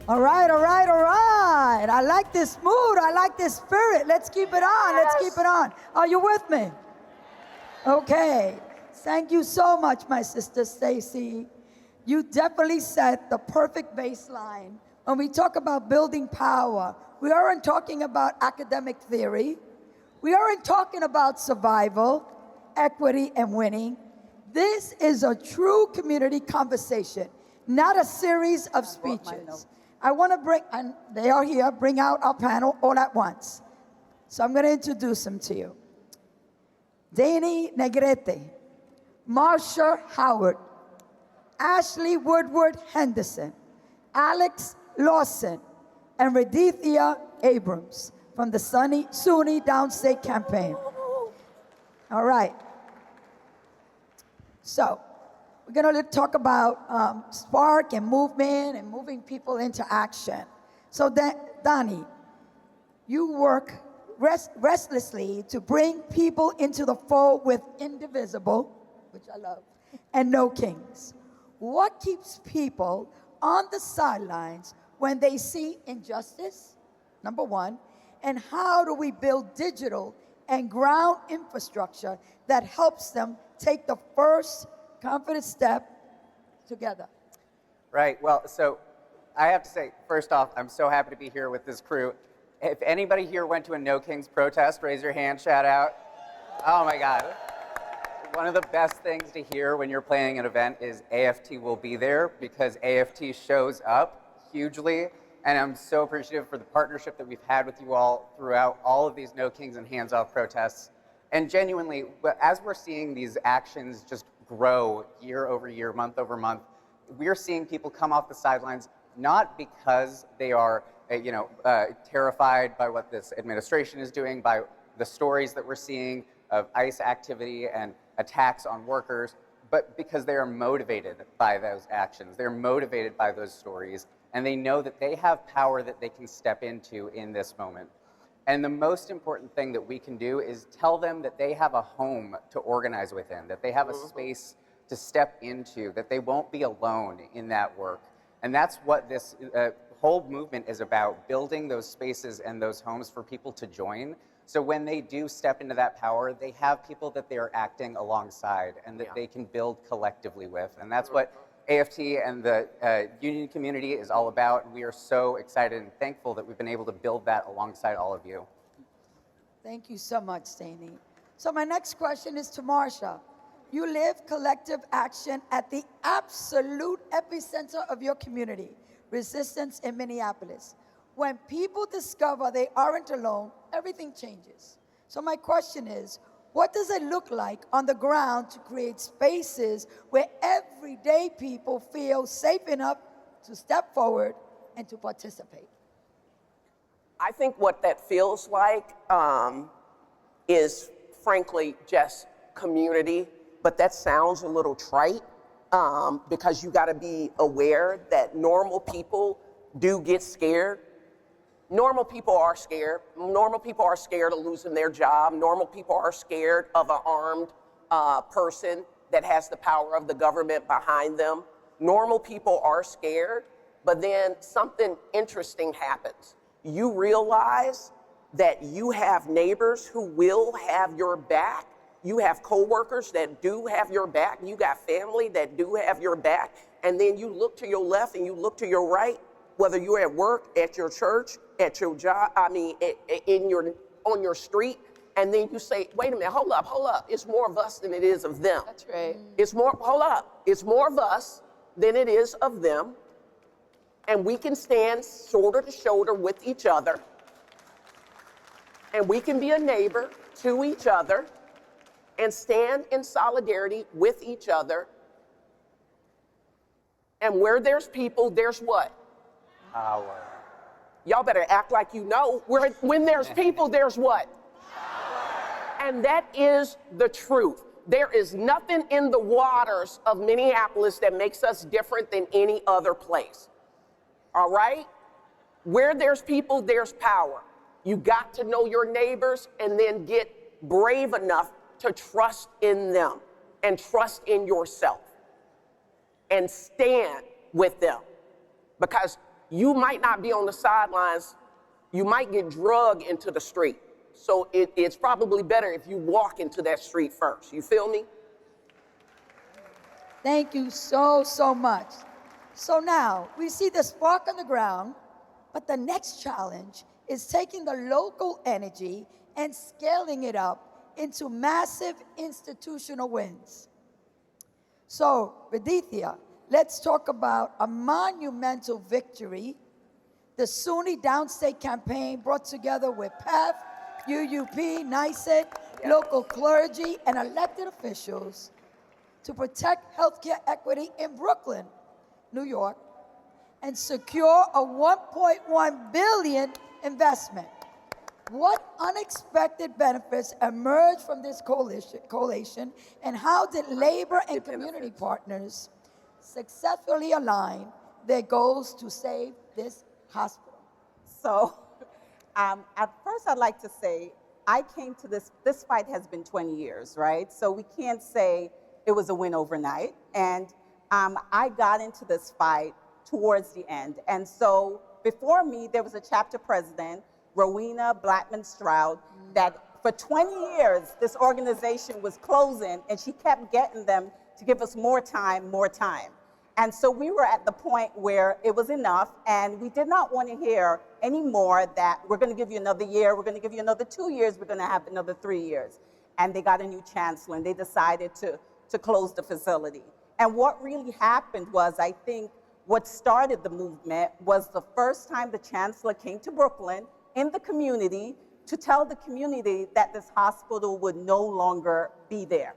All right, all right, all right. I like this mood. I like this spirit. Let's keep it on. Let's keep it on. Are you with me? Okay. Thank you so much, my sister Stacy. You definitely set the perfect baseline. When we talk about building power, we aren't talking about academic theory. We aren't talking about survival, equity, and winning. This is a true community conversation, not a series of speeches. I want to bring, and they are here, bring out our panel all at once. So I'm going to introduce them to you. Dani Negrete, Marcia Howard, Ashley Woodard Henderson, Alex Lawson, and Redetha Abrahams from the SUNY Downstate campaign. All right. So we're going to talk about spark and movement and moving people into action. So Dani, you work restlessly to bring people into the fold with Indivisible, which I love, and No Kings. What keeps people on the sidelines when they see injustice, number one, and how do we build digital and ground infrastructure that helps them take the first confident step together? Right, well, so I have to say, first off, I'm so happy to be here with this crew. If anybody here went to a No Kings protest, raise your hand, shout out. Oh my God. One of the best things to hear when you're planning an event is AFT will be there, because AFT shows up hugely, and I'm so appreciative for the partnership that we've had with you all throughout all of these No Kings and Hands Off protests. And genuinely, as we're seeing these actions just grow year over year, month over month, we're seeing people come off the sidelines not because they are terrified by what this administration is doing, by the stories that we're seeing of ICE activity and attacks on workers, but because they are motivated by those actions. They're motivated by those stories, and they know that they have power that they can step into in this moment. And the most important thing that we can do is tell them that they have a home to organize within, that they have a space to step into, that they won't be alone in that work. And that's what this whole movement is about, building those spaces and those homes for people to join. So when they do step into that power, they have people that they are acting alongside and that they can build collectively with. And that's what AFT and the union community is all about. And we are so excited and thankful that we've been able to build that alongside all of you. Thank you so much, Dani. So my next question is to Marcia. You live collective action at the absolute epicenter of your community, resistance in Minneapolis. When people discover they aren't alone, everything changes. So my question is, what does it look like on the ground to create spaces where everyday people feel safe enough to step forward and to participate? I think what that feels like is, frankly, just community. But that sounds a little trite because you got to be aware that normal people do get scared. Normal people are scared. Normal people are scared of losing their job. Normal people are scared of an armed person that has the power of the government behind them. Normal people are scared, but then something interesting happens. You realize that you have neighbors who will have your back. You have coworkers that do have your back. You got family that do have your back. And then you look to your left and you look to your right, whether you're at work, at your church, at your job, on your street, and then you say, wait a minute, hold up. It's more of us than it is of them. That's right. It's more of us than it is of them. And we can stand shoulder to shoulder with each other. And we can be a neighbor to each other and stand in solidarity with each other. And where there's people, there's what? Power. Y'all better act like you know. When there's people, there's what? Power. And that is the truth. There is nothing in the waters of Minneapolis that makes us different than any other place. All right? Where there's people, there's power. You got to know your neighbors and then get brave enough to trust in them and trust in yourself and stand with them. Because you might not be on the sidelines. You might get drugged into the street. So it's probably better if you walk into that street first. You feel me? Thank you so, so much. So now we see the spark on the ground, but the next challenge is taking the local energy and scaling it up into massive institutional wins. So, Redetha, let's talk about a monumental victory. The SUNY Downstate campaign brought together with PEF, UUP, NYSET, local clergy, and elected officials to protect healthcare equity in Brooklyn, New York, and secure a $1.1 billion investment. What unexpected benefits emerged from this coalition, and how did labor and community partners successfully align their goals to save this hospital? So, at first I'd like to say, I came to this fight has been 20 years, right? So we can't say it was a win overnight. And I got into this fight towards the end. And so before me, there was a chapter president, Rowena Blackman Stroud, that for 20 years, this organization was closing, and she kept getting them to give us more time, more time. And so we were at the point where it was enough, and we did not want to hear anymore that we're going to give you another year, we're going to give you another 2 years, we're going to have another 3 years. And they got a new chancellor, and they decided to close the facility. And what really happened was, I think, what started the movement was the first time the chancellor came to Brooklyn in the community to tell the community that this hospital would no longer be there.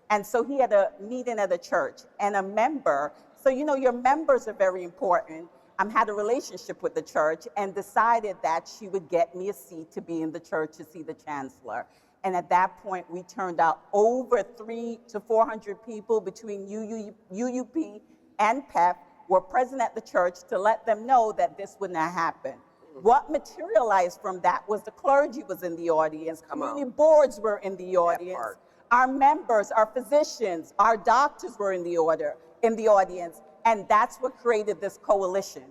And so he had a meeting at a church, and a member, so you know your members are very important, had a relationship with the church and decided that she would get me a seat to be in the church to see the chancellor. And at that point, we turned out over 300 to 400 people between UUP and PEF were present at the church to let them know that this would not happen. What materialized from that was the clergy was in the audience, community boards were in the audience, our members, our physicians, our doctors were in the audience, and that's what created this coalition.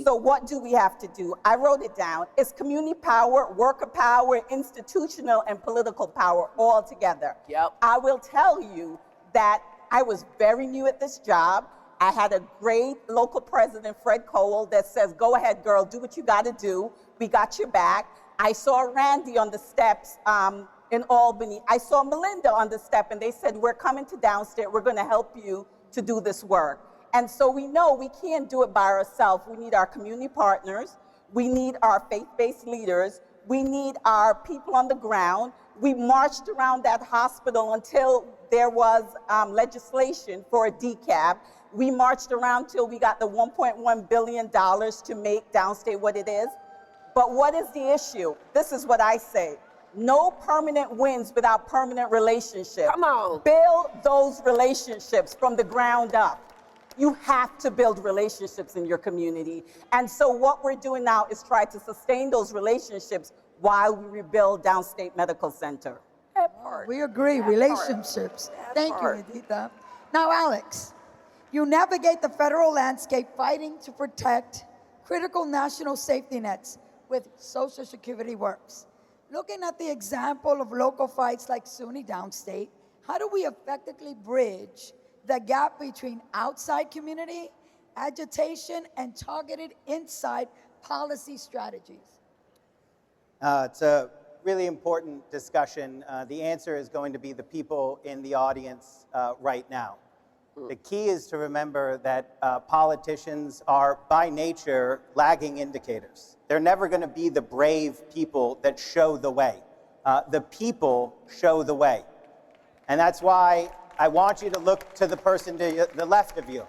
So what do we have to do? I wrote it down. It's community power, worker power, institutional and political power all together. I will tell you that I was very new at this job. I had a great local president, Fred Cole, that says, go ahead, girl, do what you got to do. We got your back. I saw Randy on the steps in Albany. I saw Melinda on the step, and they said, we're coming to Downstate. We're going to help you to do this work. And so we know we can't do it by ourselves. We need our community partners. We need our faith-based leaders. We need our people on the ground. We marched around that hospital until there was legislation for a decab. We marched around till we got the $1.1 billion to make Downstate what it is. But what is the issue? This is what I say. No permanent wins without permanent relationships. Come on. Build those relationships from the ground up. You have to build relationships in your community. And so what we're doing now is try to sustain those relationships while we rebuild Downstate Medical Center. We agree, relationships. Thank you, Redetha. Now, Alex, you navigate the federal landscape fighting to protect critical national safety nets with Social Security works. Looking at the example of local fights like SUNY Downstate, how do we effectively bridge the gap between outside community agitation and targeted inside policy strategies? It's a really important discussion. The answer is going to be the people in the audience right now. The key is to remember that politicians are, by nature, lagging indicators. They're never going to be the brave people that show the way. The people show the way. And that's why I want you to look to the person to the left of you.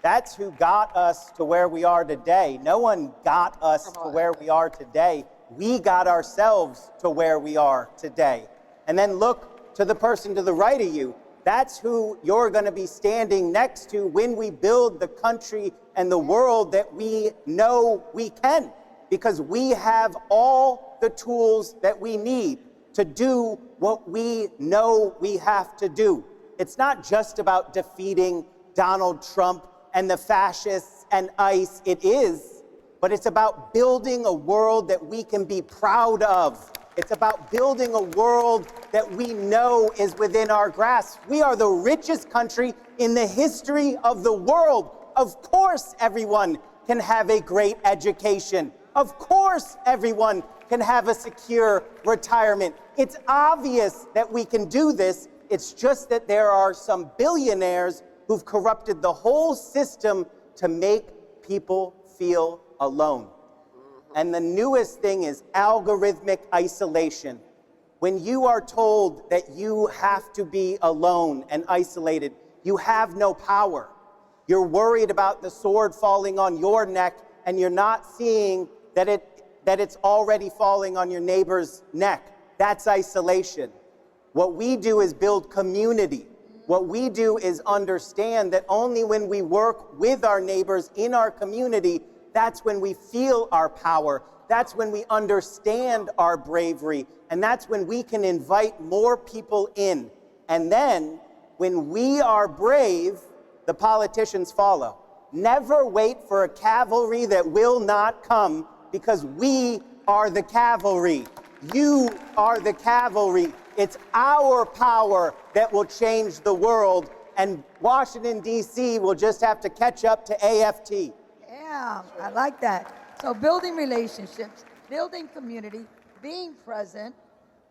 That's who got us to where we are today. No one got us to where we are today. We got ourselves to where we are today. And then look to the person to the right of you. That's who you're going to be standing next to when we build the country and the world that we know we can. Because we have all the tools that we need to do what we know we have to do. It's not just about defeating Donald Trump and the fascists and ICE. It is, but it's about building a world that we can be proud of. It's about building a world that we know is within our grasp. We are the richest country in the history of the world. Of course, everyone can have a great education. Of course, everyone can have a secure retirement. It's obvious that we can do this. It's just that there are some billionaires who've corrupted the whole system to make people feel alone. And the newest thing is algorithmic isolation. When you are told that you have to be alone and isolated, you have no power. You're worried about the sword falling on your neck, and you're not seeing that it's already falling on your neighbor's neck. That's isolation. What we do is build community. What we do is understand that only when we work with our neighbors in our community, that's when we feel our power. That's when we understand our bravery. And that's when we can invite more people in. And then, when we are brave, the politicians follow. Never wait for a cavalry that will not come, because we are the cavalry. You are the cavalry. It's our power that will change the world. And Washington, D.C. will just have to catch up to AFT. Yeah, I like that. So building relationships, building community, being present,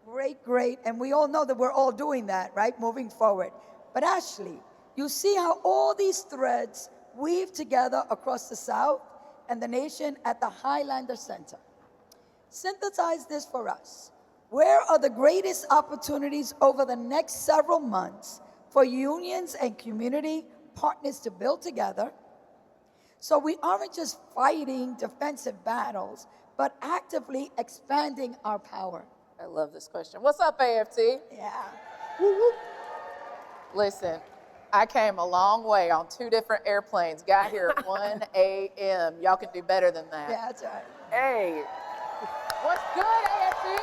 great. And we all know that we're all doing that, right? Moving forward. But Ashley, you see how all these threads weave together across the South and the nation at the Highlander Center. Synthesize this for us. Where are the greatest opportunities over the next several months for unions and community partners to build together, so we aren't just fighting defensive battles, but actively expanding our power? I love this question. What's up, AFT? Yeah. Listen, I came a long way on 2 different airplanes, got here at 1 a.m. Y'all can do better than that. Yeah, that's right. Hey, What's good, AFT?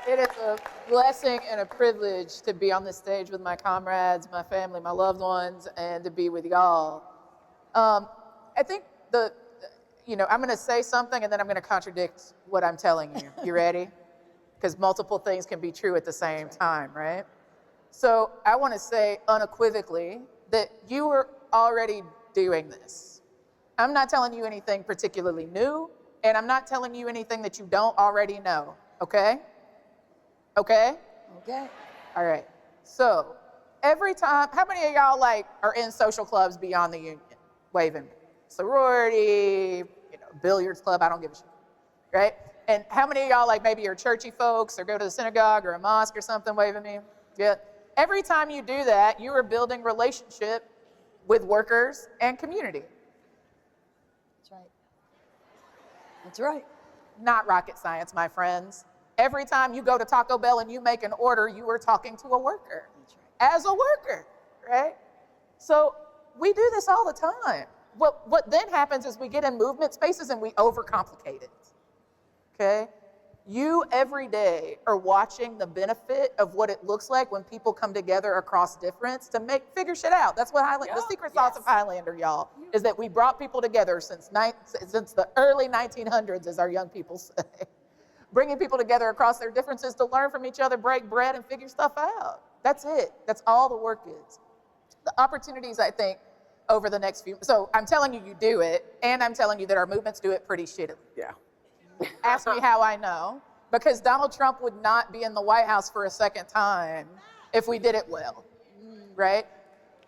It is a blessing and a privilege to be on this stage with my comrades, my family, my loved ones, and to be with y'all. I think I'm going to say something and then I'm going to contradict what I'm telling you. You ready? Because multiple things can be true at the same time, right? So I want to say unequivocally that you are already doing this. I'm not telling you anything particularly new, and I'm not telling you anything that you don't already know, okay? Okay? Okay. All right. So every time, how many of y'all are in social clubs beyond the union? Waving. Sorority, billiards club, I don't give a shit, right? And how many of y'all maybe are churchy folks or go to the synagogue or a mosque or something? Waving me? Yeah. Every time you do that, you are building relationship with workers and community. That's right. That's right. Not rocket science, my friends. Every time you go to Taco Bell and you make an order, you are talking to a worker. That's right. As a worker, right? So we do this all the time. What then happens is we get in movement spaces and we overcomplicate it, okay? You every day are watching the benefit of what it looks like when people come together across difference to figure shit out. That's what the secret sauce of Highlander, y'all, is that we brought people together since the early 1900s, as our young people say. Bringing people together across their differences to learn from each other, break bread, and figure stuff out. That's it. That's all the work is. The opportunities, I think, over the next few... So I'm telling you do it, and I'm telling you that our movements do it pretty shittily. yeah. Ask me how I know. Because Donald Trump would not be in the White House for a second time if we did it well, right?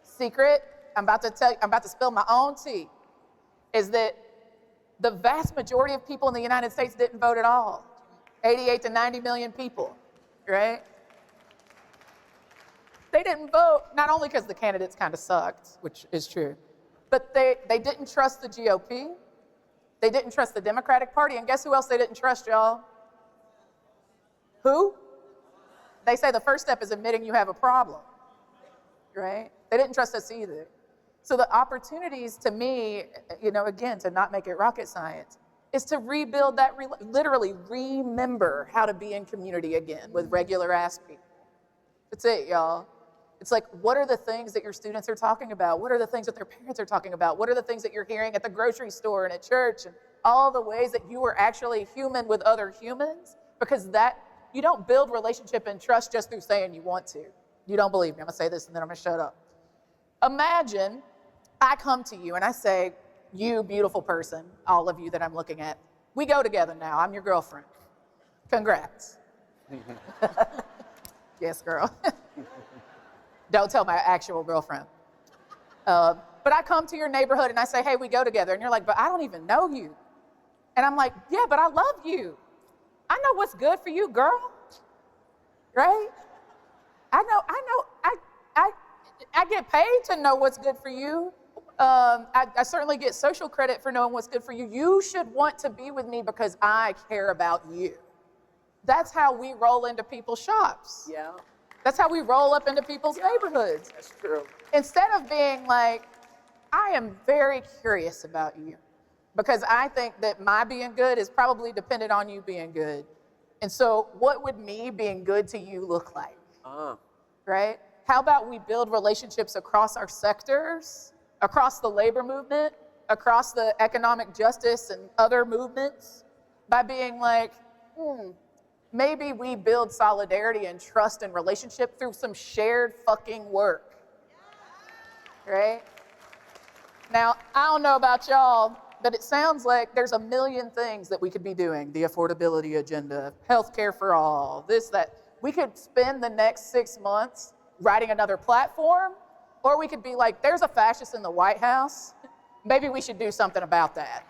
Secret, I'm about to spill my own tea, is that the vast majority of people in the United States didn't vote at all. 88 to 90 million people, right? They didn't vote, not only because the candidates kind of sucked, which is true, but they didn't trust the GOP. They didn't trust the Democratic Party. And guess who else they didn't trust, y'all? Who? They say the first step is admitting you have a problem, right? They didn't trust us either. So the opportunities to me, again, to not make it rocket science, is to rebuild that, literally remember how to be in community again with regular ass people. That's it, y'all. It's like, what are the things that your students are talking about? What are the things that their parents are talking about? What are the things that you're hearing at the grocery store and at church, and all the ways that you are actually human with other humans? Because you don't build relationship and trust just through saying you want to. You don't believe me. I'm gonna say this and then I'm gonna shut up. Imagine I come to you and I say, you beautiful person, all of you that I'm looking at, we go together now. I'm your girlfriend. Congrats. Yes, girl. Don't tell my actual girlfriend. But I come to your neighborhood and I say, hey, we go together. And you're like, but I don't even know you. And I'm like, yeah, but I love you. I know what's good for you, girl. Right? I get paid to know what's good for you. I certainly get social credit for knowing what's good for you. You should want to be with me because I care about you. That's how we roll into people's shops. Yeah. That's how we roll up into people's neighborhoods. That's true. Instead of being like, I am very curious about you because I think that my being good is probably dependent on you being good. And so what would me being good to you look like? Right? How about we build relationships across our sectors, across the labor movement, across the economic justice and other movements by being like, maybe we build solidarity and trust and relationship through some shared fucking work, right? Now, I don't know about y'all, but it sounds like there's a million things that we could be doing. The affordability agenda, healthcare for all, this, that. We could spend the next 6 months writing another platform, or we could be like, there's a fascist in the White House. Maybe we should do something about that,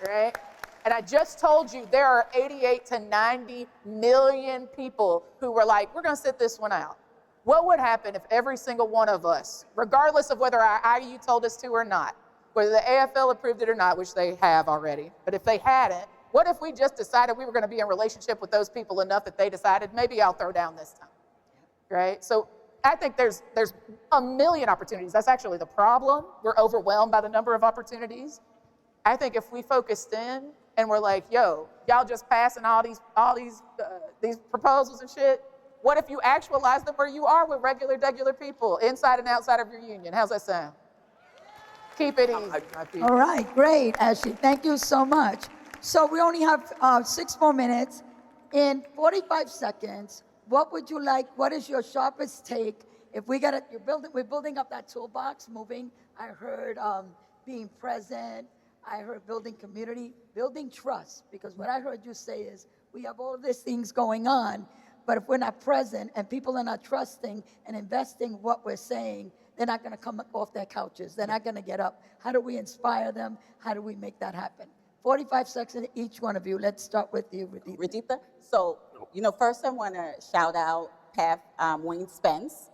right? And I just told you there are 88 to 90 million people who were like, we're gonna sit this one out. What would happen if every single one of us, regardless of whether our IU told us to or not, whether the AFL approved it or not, which they have already, but if they hadn't, what if we just decided we were gonna be in relationship with those people enough that they decided, maybe I'll throw down this time, right? So I think there's a million opportunities. That's actually the problem. We're overwhelmed by the number of opportunities. I think if we focused in and we're like, yo, y'all just passing all these proposals and shit. What if you actualize them where you are with regular people, inside and outside of your union? How's that sound? Keep it easy, my people. All right, great, Ashley. Thank you so much. So we only have 6 more minutes. In 45 seconds, what would you like? What is your sharpest take? If we got it, we're building up that toolbox, moving. I heard being present. I heard building community, building trust, because what I heard you say is we have all of these things going on, but if we're not present and people are not trusting and investing what we're saying, they're not going to come off their couches. They're not going to get up. How do we inspire them? How do we make that happen? 45 seconds, each one of you. Let's start with you, Redetha. Redetha? So, first I want to shout out Pat Wayne Spence.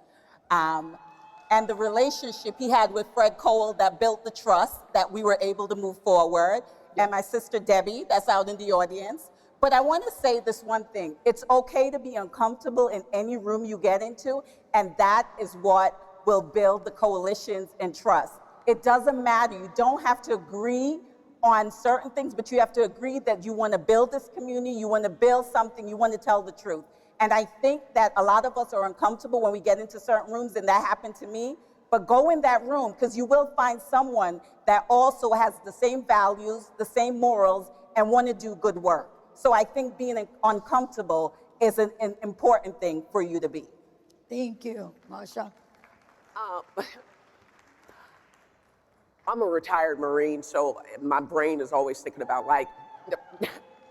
And the relationship he had with Fred Cole that built the trust that we were able to move forward. And my sister Debbie, that's out in the audience. But I want to say this one thing. It's okay to be uncomfortable in any room you get into, and that is what will build the coalitions and trust. It doesn't matter. You don't have to agree on certain things, but you have to agree that you want to build this community, you want to build something, you want to tell the truth. And I think that a lot of us are uncomfortable when we get into certain rooms, and that happened to me. But go in that room, because you will find someone that also has the same values, the same morals, and want to do good work. So I think being uncomfortable is an important thing for you to be. Thank you, Marcia. I'm a retired Marine, so my brain is always thinking about like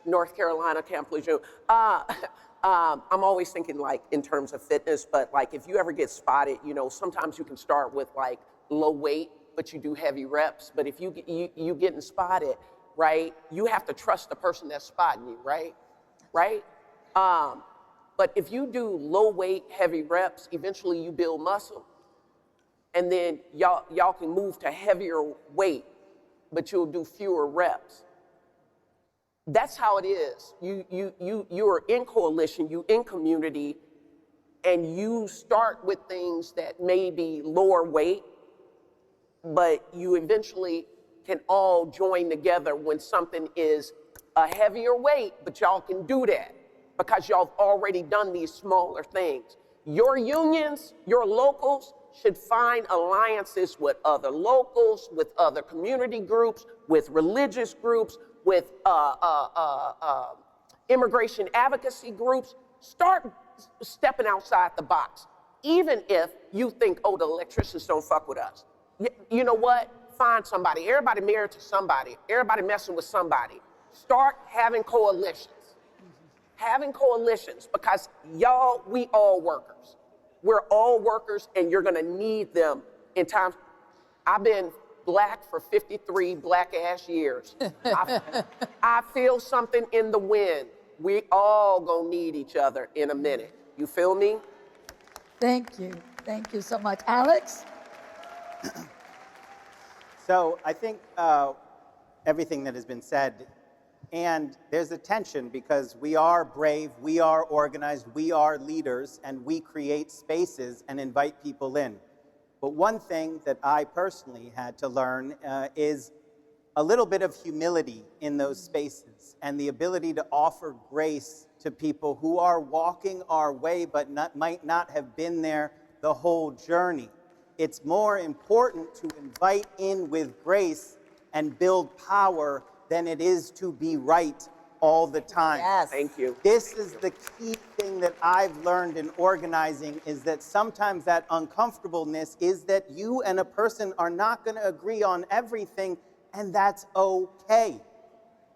North Carolina, Camp Lejeune. I'm always thinking like in terms of fitness, but like if you ever get spotted, sometimes you can start with like low weight, but you do heavy reps. But if you getting spotted, right, you have to trust the person that's spotting you, right? But if you do low weight, heavy reps, eventually you build muscle. And then y'all can move to heavier weight, but you'll do fewer reps. That's how it is. You are in coalition, you in community, and you start with things that may be lower weight, but you eventually can all join together when something is a heavier weight, but y'all can do that because y'all have already done these smaller things. Your unions, your locals should find alliances with other locals, with other community groups, with religious groups, with immigration advocacy groups. Start stepping outside the box, even if you think, oh, the electricians don't fuck with us. You know what? Find somebody. Everybody married to somebody. Everybody messing with somebody. Start having coalitions. Having coalitions, because y'all, we all workers. We're all workers, and you're gonna need them in times. I've been Black for 53 Black-ass years. I feel something in the wind. We all gonna need each other in a minute. You feel me? Thank you. Thank you so much. Alex? So I think everything that has been said, and there's a tension because we are brave, we are organized, we are leaders, and we create spaces and invite people in. But one thing that I personally had to learn is a little bit of humility in those spaces and the ability to offer grace to people who are walking our way but might not have been there the whole journey. It's more important to invite in with grace and build power than it is to be right all the time. Yes. Thank you. This is the key thing that I've learned in organizing, is that sometimes that uncomfortableness is that you and a person are not going to agree on everything, and that's okay.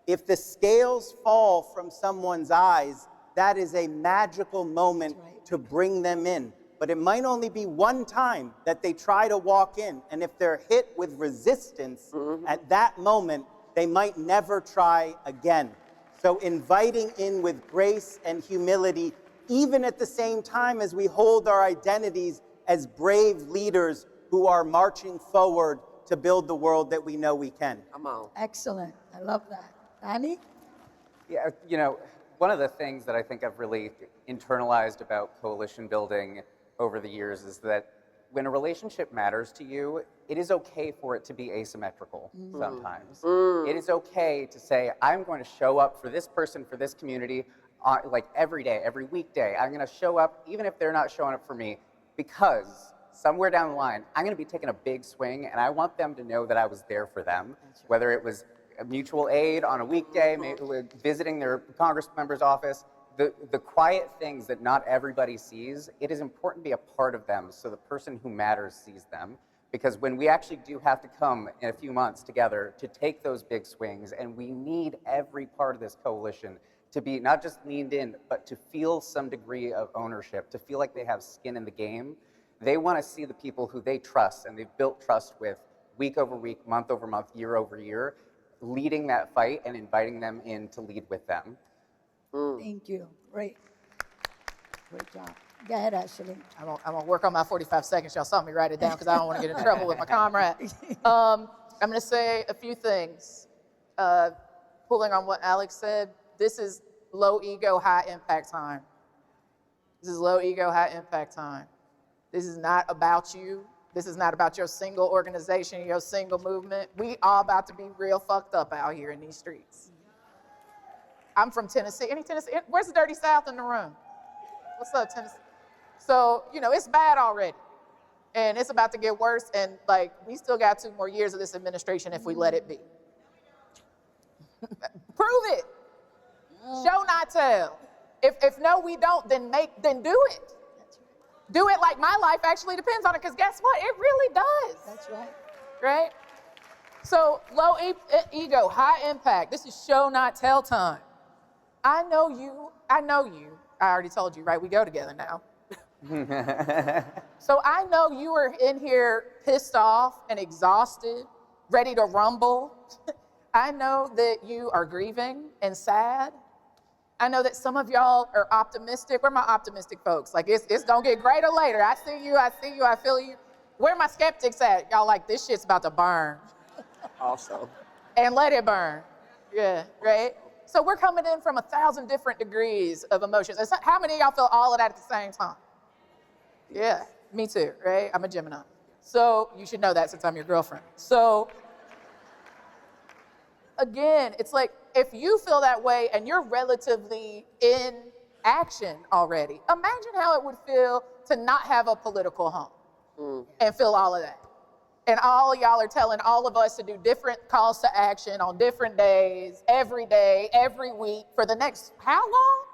If the scales fall from someone's eyes, that is a magical moment to bring them in. But it might only be one time that they try to walk in, and if they're hit with resistance at that moment, they might never try again. So inviting in with grace and humility, even at the same time as we hold our identities as brave leaders who are marching forward to build the world that we know we can. Come on. Excellent. I love that. Dani? Yeah, you know, one of the things that I think I've really internalized about coalition building over the years is that when a relationship matters to you, it is okay for it to be asymmetrical sometimes. It is okay to say, I'm going to show up for this person, for this community, like every day, every weekday. I'm going to show up, even if they're not showing up for me, because somewhere down the line, I'm going to be taking a big swing, and I want them to know that I was there for them, whether it was a mutual aid on a weekday, maybe visiting their Congress member's office. The quiet things that not everybody sees, it is important to be a part of them so the person who matters sees them. Because when we actually do have to come in a few months together to take those big swings, and we need every part of this coalition to be not just leaned in, but to feel some degree of ownership, to feel like they have skin in the game. They want to see the people who they trust and they've built trust with week over week, month over month, year over year, leading that fight and inviting them in to lead with them. Thank you. Great. Great job. Go ahead, Ashley. I'm gonna work on my 45 seconds. Y'all saw me write it down because I don't want to get in trouble with my comrade. I'm gonna say a few things. Pulling on what Alex said, this is low ego, high impact time. This is low ego, high impact time. This is not about you. This is not about your single organization, your single movement. We all about to be real fucked up out here in these streets. I'm from Tennessee. Any Tennessee? Where's the Dirty South in the room? What's up, Tennessee? So, you know, it's bad already. And it's about to get worse. And, like, we still got 2 more years of this administration if we let it be. Prove it. Show, not tell. If no, we don't, then do it. Do it like my life actually depends on it, because guess what? It really does. That's right. Right? So, low ego, high impact. This is show, not tell time. I know you. I already told you, right? We go together now. So I know you are in here pissed off and exhausted, ready to rumble. I know that you are grieving and sad. I know that some of y'all are optimistic. Where are my optimistic folks? Like, it's gonna get greater later. I see you, I feel you. Where are my skeptics at? Y'all like, this shit's about to burn. Also. And let it burn. Yeah, right? So we're coming in from 1,000 different degrees of emotions. And so how many of y'all feel all of that at the same time? Yeah, me too, right? I'm a Gemini. So you should know that since I'm your girlfriend. So again, it's like, if you feel that way and you're relatively in action already. Imagine how it would feel to not have a political home and feel all of that. And all of y'all are telling all of us to do different calls to action on different days, every day, every week, for the next, how long?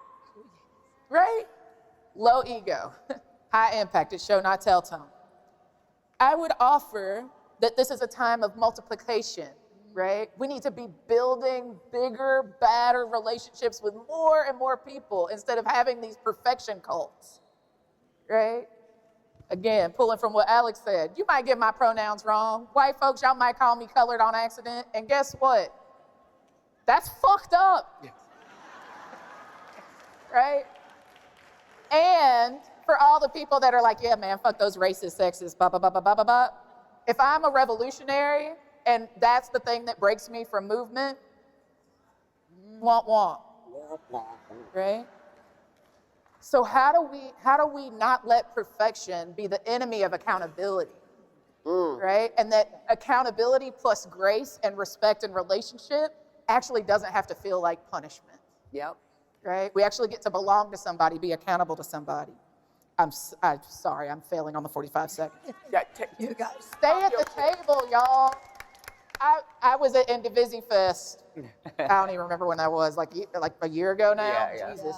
Right? Low ego, high impact, it's show not tell tone. I would offer that this is a time of multiplication, right? We need to be building bigger, badder relationships with more and more people instead of having these perfection cults, right? Again, pulling from what Alex said, you might get my pronouns wrong. White folks, y'all might call me colored on accident. And guess what? That's fucked up. Yes. Right? And for all the people that are like, yeah, man, fuck those racist, sexist, blah, blah, blah, blah, blah, blah, blah. If I'm a revolutionary and that's the thing that breaks me from movement, womp womp. Right? So how do we not let perfection be the enemy of accountability, right? And that accountability plus grace and respect and relationship actually doesn't have to feel like punishment. Yep. Right? We actually get to belong to somebody, be accountable to somebody. I'm sorry, I'm failing on the 45 seconds. You guys. Stay at the table, y'all. I was at Indivisible Fest. I don't even remember when that was, like a year ago now? Yeah. Jesus.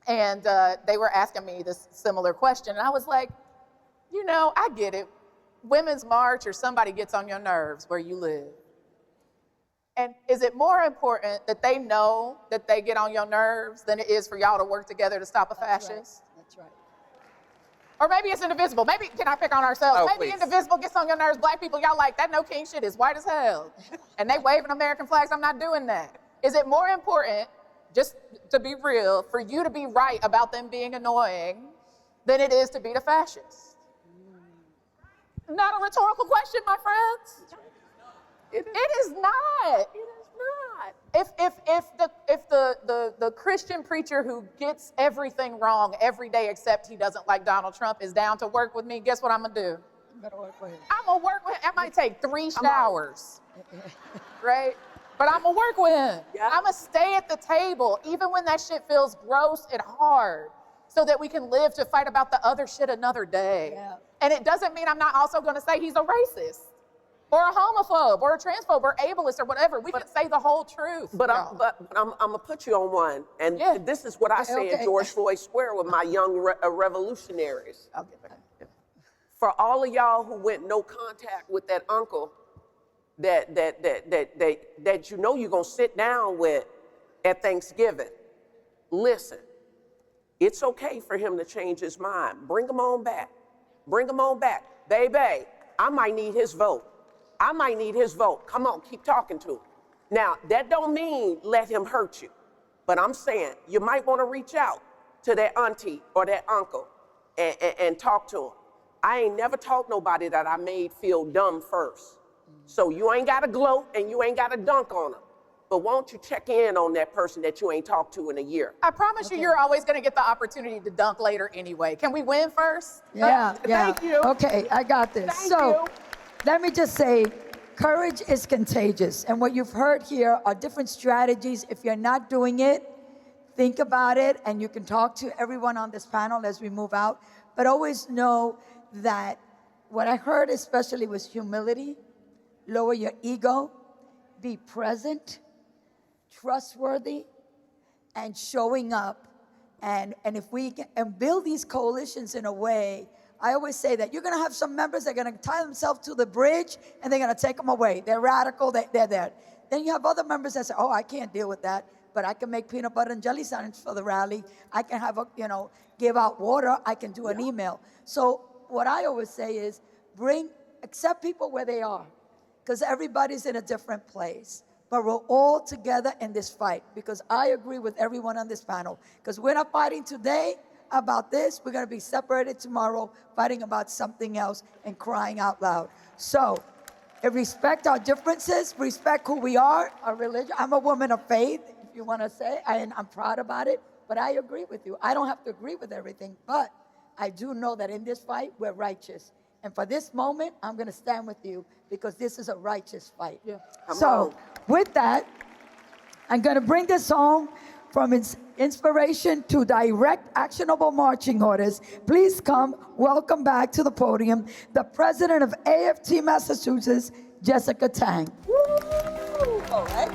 And they were asking me this similar question. And I was like, you know, I get it. Women's March or somebody gets on your nerves where you live. And is it more important that they know that they get on your nerves than it is for y'all to work together to stop a fascist? That's right. Or maybe it's Indivisible. Maybe, can I pick on ourselves? Oh, Maybe please. Indivisible gets on your nerves. Black people, y'all like, that no king shit is white as hell. And they waving American flags. I'm not doing that. Is it more important, just to be real, for you to be right about them being annoying than it is to be the fascist? Not a rhetorical question, my friends. It is not. It is not. If the Christian preacher who gets everything wrong every day except he doesn't like Donald Trump is down to work with me, guess what I'm gonna do? You better work with him. I'm gonna work with him. I might take 3 showers, right? But I'm gonna work with him. Yeah. I'm gonna stay at the table even when that shit feels gross and hard, so that we can live to fight about the other shit another day. Yeah. And it doesn't mean I'm not also gonna say he's a racist or a homophobe or a transphobe or ableist or whatever. We can say the whole truth. But I'm gonna put you on one, and Yeah. this is what I say Okay. at George Floyd Square with my young revolutionaries. I'll get back. For all of y'all who went no contact with that uncle that you know you're gonna sit down with at Thanksgiving, listen, it's okay for him to change his mind. Bring him on back. Bring him on back. Baby, I might need his vote. I might need his vote. Come on, keep talking to him. Now, that don't mean let him hurt you. But I'm saying you might want to reach out to that auntie or that uncle and talk to him. I ain't never taught nobody that I made feel dumb first. So you ain't got to gloat and you ain't got to dunk on them. But won't you check in on that person that you ain't talked to in a year? I promise you, you're always going to get the opportunity to dunk later anyway. Can we win first? Yeah. Thank you. Okay, I got this. Thank you. Let me just say, courage is contagious. And what you've heard here are different strategies. If you're not doing it, think about it, and you can talk to everyone on this panel as we move out. But always know that what I heard especially was humility, lower your ego, be present, trustworthy, and showing up. And if we can, and build these coalitions in a way, I always say that you're going to have some members that are going to tie themselves to the bridge and they're going to take them away. They're radical, they're there. Then you have other members that say, oh, I can't deal with that, but I can make peanut butter and jelly signs for the rally. I can have give out water. I can do an email. So what I always say is accept people where they are, because everybody's in a different place. But we're all together in this fight, because I agree with everyone on this panel, because we're not fighting today about this. We're going to be separated tomorrow, fighting about something else and crying out loud. So respect our differences, respect who we are, our religion. I'm a woman of faith, if you want to say, and I'm proud about it, but I agree with you. I don't have to agree with everything, but I do know that in this fight, we're righteous. And for this moment, I'm going to stand with you, because this is a righteous fight. Yeah. So with that, I'm going to bring this song from its inspiration to direct actionable marching orders, please welcome back to the podium the president of AFT Massachusetts, Jessica Tang. Woo! All right.